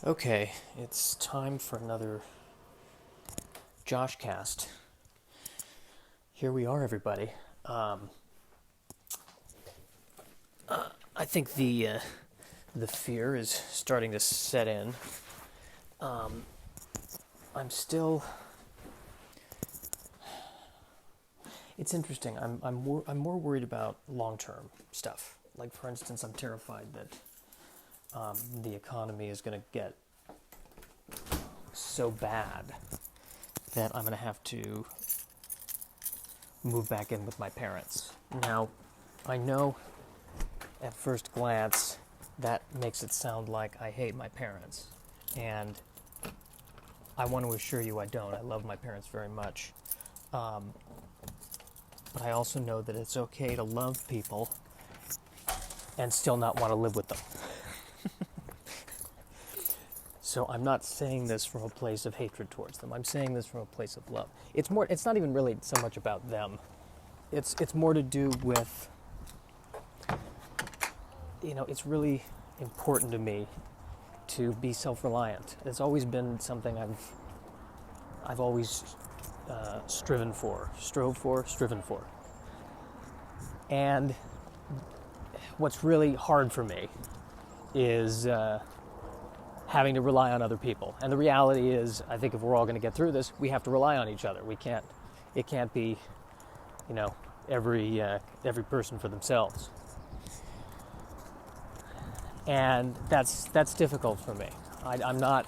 Okay, it's time for another Joshcast. Here we are, everybody. I think the fear is starting to set in. I'm still. It's interesting. I'm more worried about long-term stuff. Like, for instance, I'm terrified that the economy is going to get so bad that I'm going to have to move back in with my parents. Now, I know at first glance that makes it sound like I hate my parents, and I want to assure you I don't. I love my parents very much. But I also know that it's okay to love people and still not want to live with them. So I'm not saying this from a place of hatred towards them. I'm saying this from a place of love. It's not even really so much about them. It's more to do with, it's really important to me to be self-reliant. It's always been something I've always striven for. And what's really hard for me is having to rely on other people. And the reality is, I think if we're all going to get through this, we have to rely on each other. It can't be, every person for themselves. And that's difficult for me. I'm not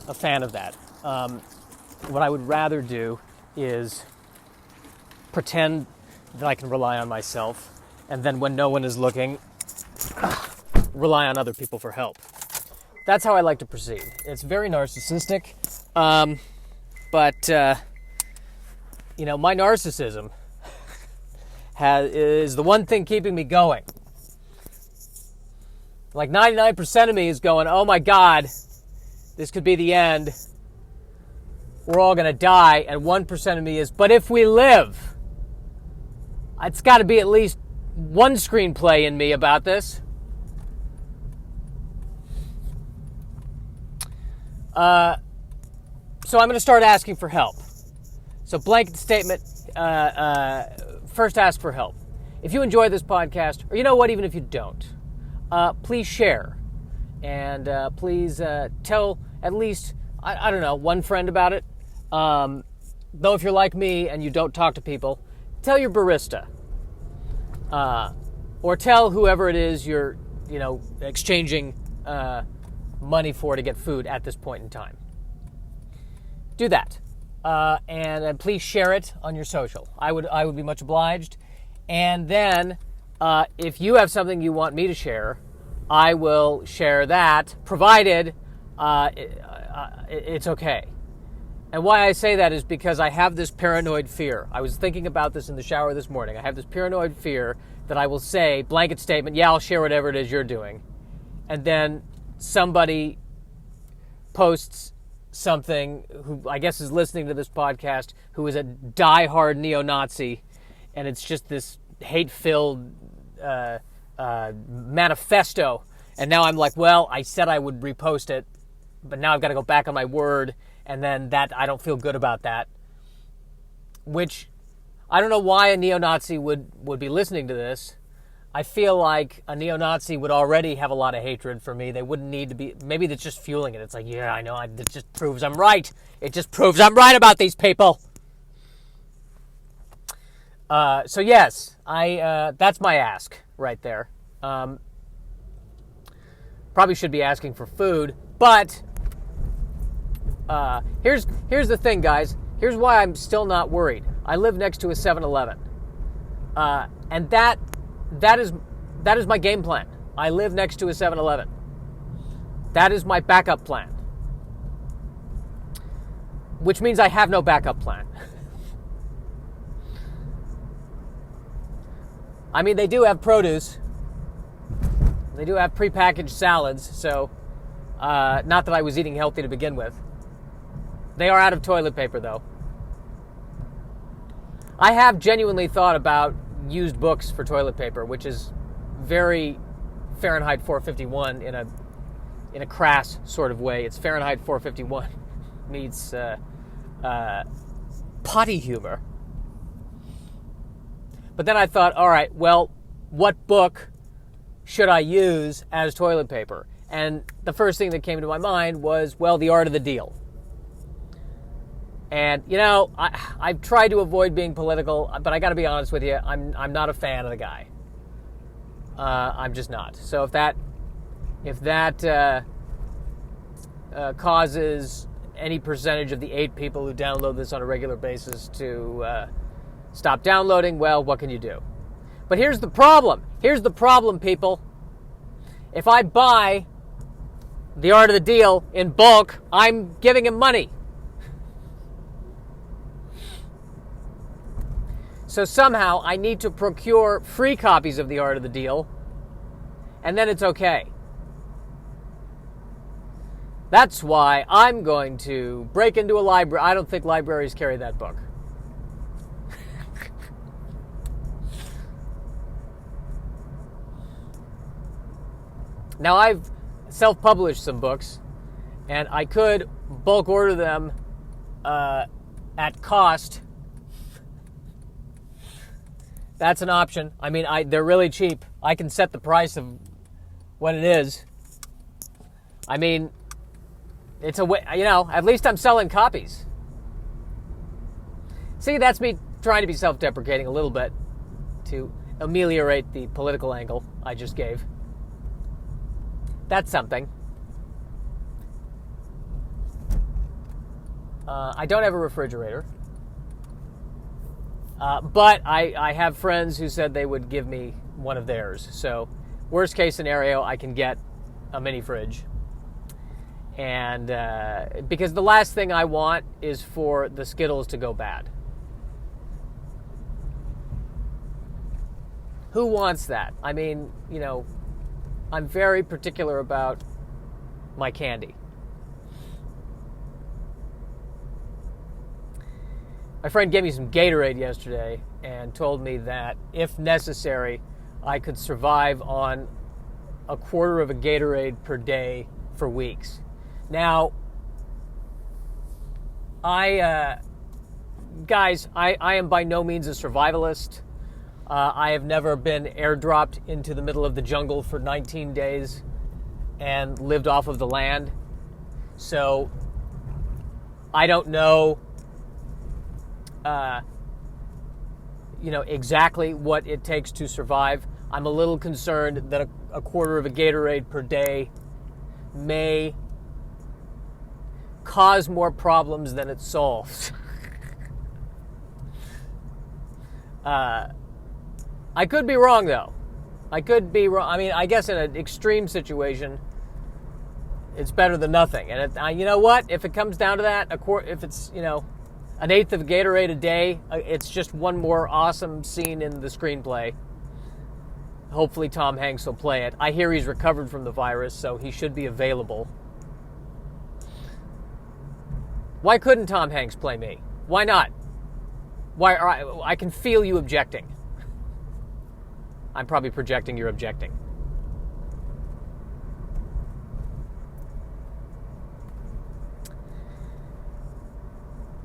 a fan of that. What I would rather do is pretend that I can rely on myself, and then when no one is looking, rely on other people for help. That's how I like to proceed. It's very narcissistic, but my narcissism is the one thing keeping me going. Like 99% of me is going, oh my God, this could be the end. We're all going to die. And 1% of me is, but if we live, it's got to be at least one screenplay in me about this. So I'm going to start asking for help. So blanket statement, first ask for help. If you enjoy this podcast, or you know what, even if you don't, please share. And please tell at least, I don't know, one friend about it. Though if you're like me and you don't talk to people, tell your barista. Or tell whoever it is you're, exchanging money for to get food at this point in time. Do that. And please share it on your social. I would be much obliged. And then if you have something you want me to share, I will share that, provided it's okay. And why I say that is because I have this paranoid fear. I was thinking about this in the shower this morning. I have this paranoid fear that I will say, blanket statement, yeah, I'll share whatever it is you're doing. And then somebody posts something who I guess is listening to this podcast who is a diehard neo-Nazi, and it's just this hate-filled manifesto. And now I'm like, well, I said I would repost it, but now I've got to go back on my word, and then that I don't feel good about that. Which I don't know why a neo-Nazi would be listening to this. I feel like a neo-Nazi would already have a lot of hatred for me. They wouldn't need to be. Maybe it's just fueling it. It's like, yeah, I know. It just proves I'm right. It just proves I'm right about these people. So yes, that's my ask right there. Probably should be asking for food, but here's the thing, guys. Here's why I'm still not worried. I live next to a 7-Eleven, and that is my game plan. I live next to a 7-Eleven. That is my backup plan. Which means I have no backup plan. I mean, they do have produce. They do have prepackaged salads, so not that I was eating healthy to begin with. They are out of toilet paper, though. I have genuinely thought about used books for toilet paper, which is very Fahrenheit 451 in a in a crass sort of way. It's Fahrenheit 451 meets potty humor. But then I thought, all right, well, what book should I use as toilet paper? And the first thing that came to my mind was, well, The Art of the Deal. And, you know, I've tried to avoid being political, but I got to be honest with you, I'm not a fan of the guy. I'm just not. So if that causes any percentage of the 8 people who download this on a regular basis to stop downloading, well, what can you do? But here's the problem. Here's the problem, people. If I buy The Art of the Deal in bulk, I'm giving him money. So somehow I need to procure free copies of The Art of the Deal, and then it's okay. That's why I'm going to break into a library. I don't think libraries carry that book. Now, I've self-published some books, and I could bulk order them at cost. That's an option. I mean, they're really cheap. I can set the price of what it is. I mean, it's a way, you know, at least I'm selling copies. See, that's me trying to be self-deprecating a little bit to ameliorate the political angle I just gave. That's something. I don't have a refrigerator. But I have friends who said they would give me one of theirs. So, worst case scenario, I can get a mini fridge. And because the last thing I want is for the Skittles to go bad. Who wants that? I mean, you know, I'm very particular about my candy. My friend gave me some Gatorade yesterday and told me that, if necessary, I could survive on a quarter of a Gatorade per day for weeks. Now, guys, I am by no means a survivalist. I have never been airdropped into the middle of the jungle for 19 days and lived off of the land. So, I don't know exactly what it takes to survive. I'm a little concerned that a quarter of a Gatorade per day may cause more problems than it solves. I could be wrong, though. I could be wrong. I mean, I guess in an extreme situation, it's better than nothing. And you know what? If it comes down to that, if it's, an eighth of a Gatorade a day, it's just one more awesome scene in the screenplay. Hopefully Tom Hanks will play it. I hear he's recovered from the virus, so he should be available. Why couldn't Tom Hanks play me? Why not? Why? I can feel you objecting. I'm probably projecting you're objecting.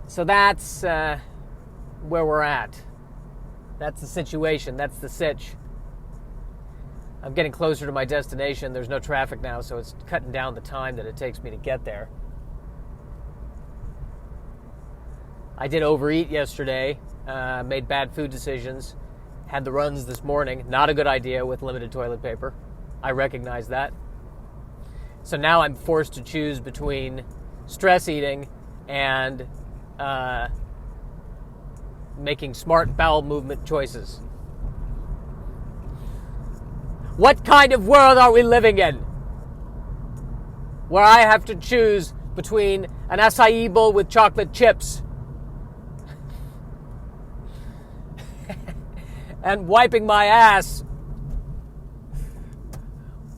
So that's where we're at. That's the situation. That's the sitch. I'm getting closer to my destination. There's no traffic now, so it's cutting down the time that it takes me to get there. I did overeat yesterday, made bad food decisions, had the runs this morning. Not a good idea with limited toilet paper. I recognize that. So now I'm forced to choose between stress eating and making smart bowel movement choices. What kind of world are we living in? Where I have to choose between an acai bowl with chocolate chips and wiping my ass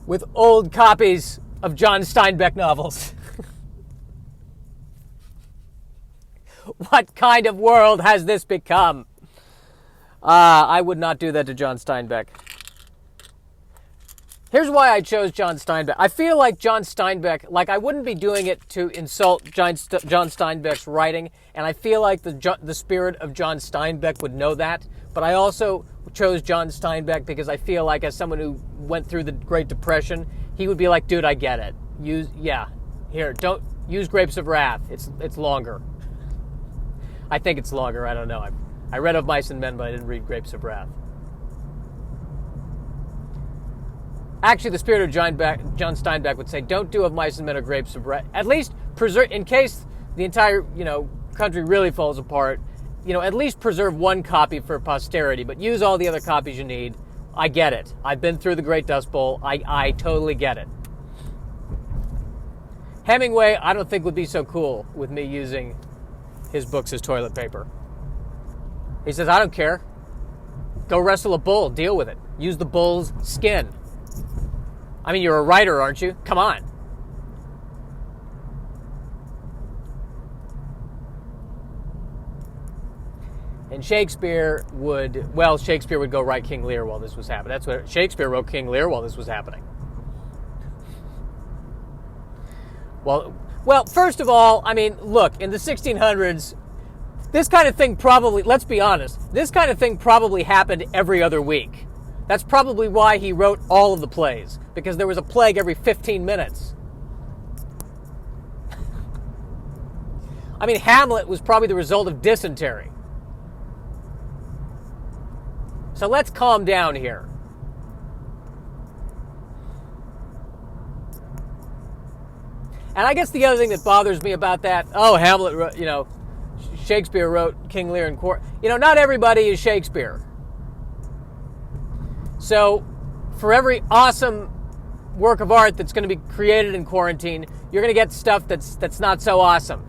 with old copies of John Steinbeck novels. What kind of world has this become? I would not do that to John Steinbeck. Here's why I chose John Steinbeck. I feel like John Steinbeck, like I wouldn't be doing it to insult John Steinbeck's writing, and I feel like the spirit of John Steinbeck would know that, but I also chose John Steinbeck because I feel like as someone who went through the Great Depression, he would be like, dude, I get it. Don't use Grapes of Wrath. It's longer. I think it's longer, I don't know. I read Of Mice and Men, but I didn't read Grapes of Wrath. Actually, the spirit of John Steinbeck would say, don't do Of Mice and Men or Grapes of Wrath. At least preserve, in case the entire, country really falls apart, at least preserve one copy for posterity, but use all the other copies you need. I get it. I've been through the Great Dust Bowl. I totally get it. Hemingway, I don't think would be so cool with me using his books as toilet paper. He says, I don't care. Go wrestle a bull. Deal with it. Use the bull's skin. I mean, you're a writer, aren't you? Come on. And Shakespeare would go write King Lear while this was happening. That's what Shakespeare wrote, King Lear, while this was happening. Well, first of all, I mean, look, in the 1600s, this kind of thing probably, let's be honest, this kind of thing probably happened every other week. That's probably why he wrote all of the plays, because there was a plague every 15 minutes. I mean, Hamlet was probably the result of dysentery. So let's calm down here. And I guess the other thing that bothers me about that, Hamlet wrote, Shakespeare wrote King Lear and Court. Not everybody is Shakespeare. So, for every awesome work of art that's going to be created in quarantine, you're going to get stuff that's not so awesome.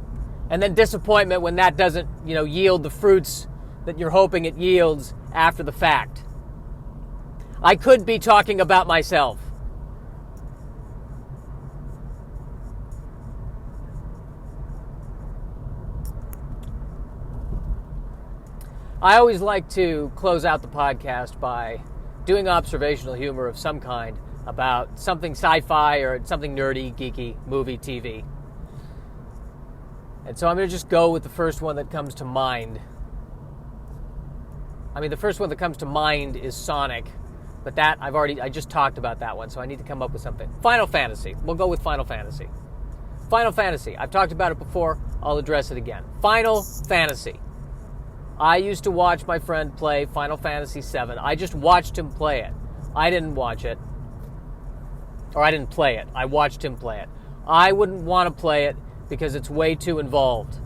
And then disappointment when that doesn't, yield the fruits that you're hoping it yields after the fact. I could be talking about myself. I always like to close out the podcast by doing observational humor of some kind about something sci-fi or something nerdy, geeky, movie, TV. And so I'm going to just go with the first one that comes to mind. I mean, the first one that comes to mind is Sonic, but that I just talked about that one, so I need to come up with something. Final Fantasy. We'll go with Final Fantasy. Final Fantasy. I've talked about it before. I'll address it again. Final Fantasy. I used to watch my friend play Final Fantasy VII. I just watched him play it. I didn't watch it. Or I didn't play it. I watched him play it. I wouldn't want to play it because it's way too involved.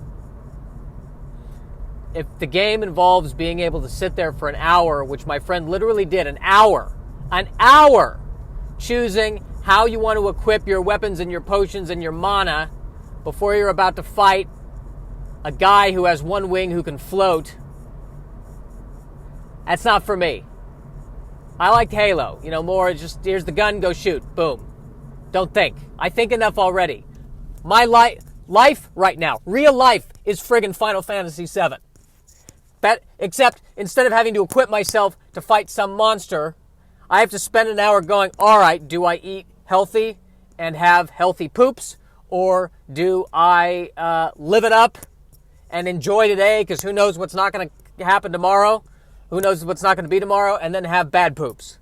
If the game involves being able to sit there for an hour, which my friend literally did, an hour, choosing how you want to equip your weapons and your potions and your mana before you're about to fight a guy who has one wing who can float, that's not for me. I liked Halo. More just, here's the gun, go shoot. Boom. Don't think. I think enough already. My life right now, real life, is friggin' Final Fantasy VII. Except, instead of having to equip myself to fight some monster, I have to spend an hour going, all right, do I eat healthy and have healthy poops? Or do I live it up and enjoy today, because who knows what's not going to happen tomorrow? Who knows what's not going to be tomorrow? And then have bad poops.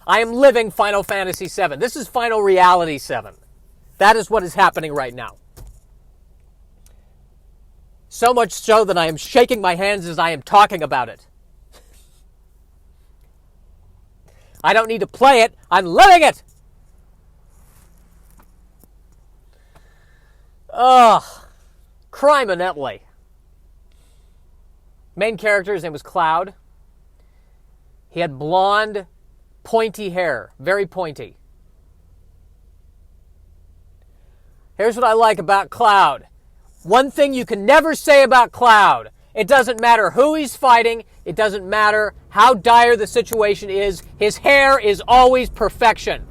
I am living Final Fantasy VII. This is Final Reality 7. That is what is happening right now. So much so that I am shaking my hands as I am talking about it. I don't need to play it. I'm living it. Ugh. Criminally. Main character, his name was Cloud. He had blonde, pointy hair. Very pointy. Here's what I like about Cloud. One thing you can never say about Cloud. It doesn't matter who he's fighting. It doesn't matter how dire the situation is. His hair is always perfection.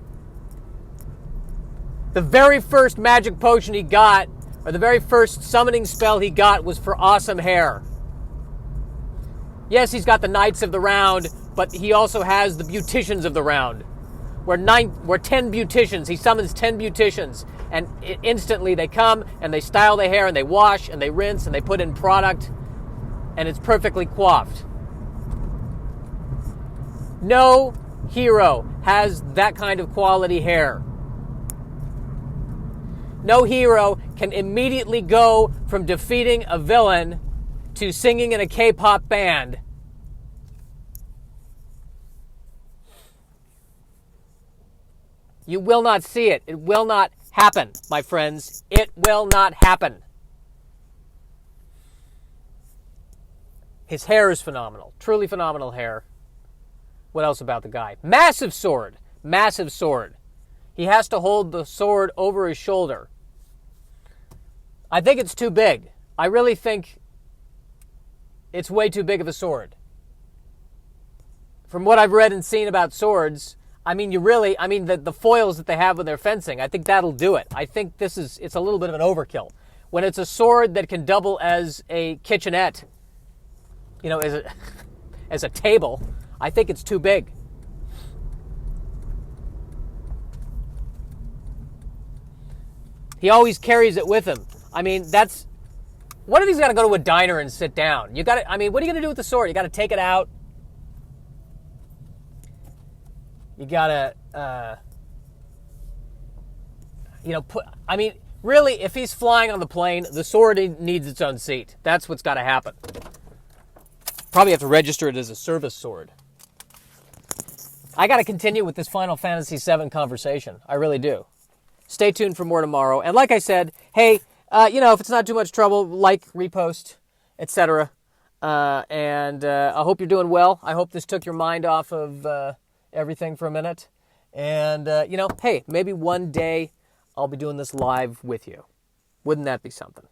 The very first magic potion he got, or the very first summoning spell he got, was for awesome hair. Yes, he's got the Knights of the Round, but he also has the Beauticians of the Round. where 10 beauticians, he summons 10 beauticians, and instantly they come and they style their hair and they wash and they rinse and they put in product, and it's perfectly coiffed. No hero has that kind of quality hair. No hero can immediately go from defeating a villain to singing in a K-pop band. You will not see it. It will not happen, my friends. It will not happen. His hair is phenomenal. Truly phenomenal hair. What else about the guy? Massive sword. Massive sword. He has to hold the sword over his shoulder. I think it's too big. I really think it's way too big of a sword. From what I've read and seen about swords, the foils that they have when they're fencing, I think that'll do it. I think it's a little bit of an overkill. When it's a sword that can double as a kitchenette, as a table, I think it's too big. He always carries it with him. What if he's got to go to a diner and sit down? What are you going to do with the sword? You got to take it out. You got to, really, if he's flying on the plane, the sword needs its own seat. That's what's got to happen. Probably have to register it as a service sword. I got to continue with this Final Fantasy VII conversation. I really do. Stay tuned for more tomorrow. And like I said, hey, if it's not too much trouble, like, repost, etc. And I hope you're doing well. I hope this took your mind off of everything for a minute. And, hey, maybe one day I'll be doing this live with you. Wouldn't that be something?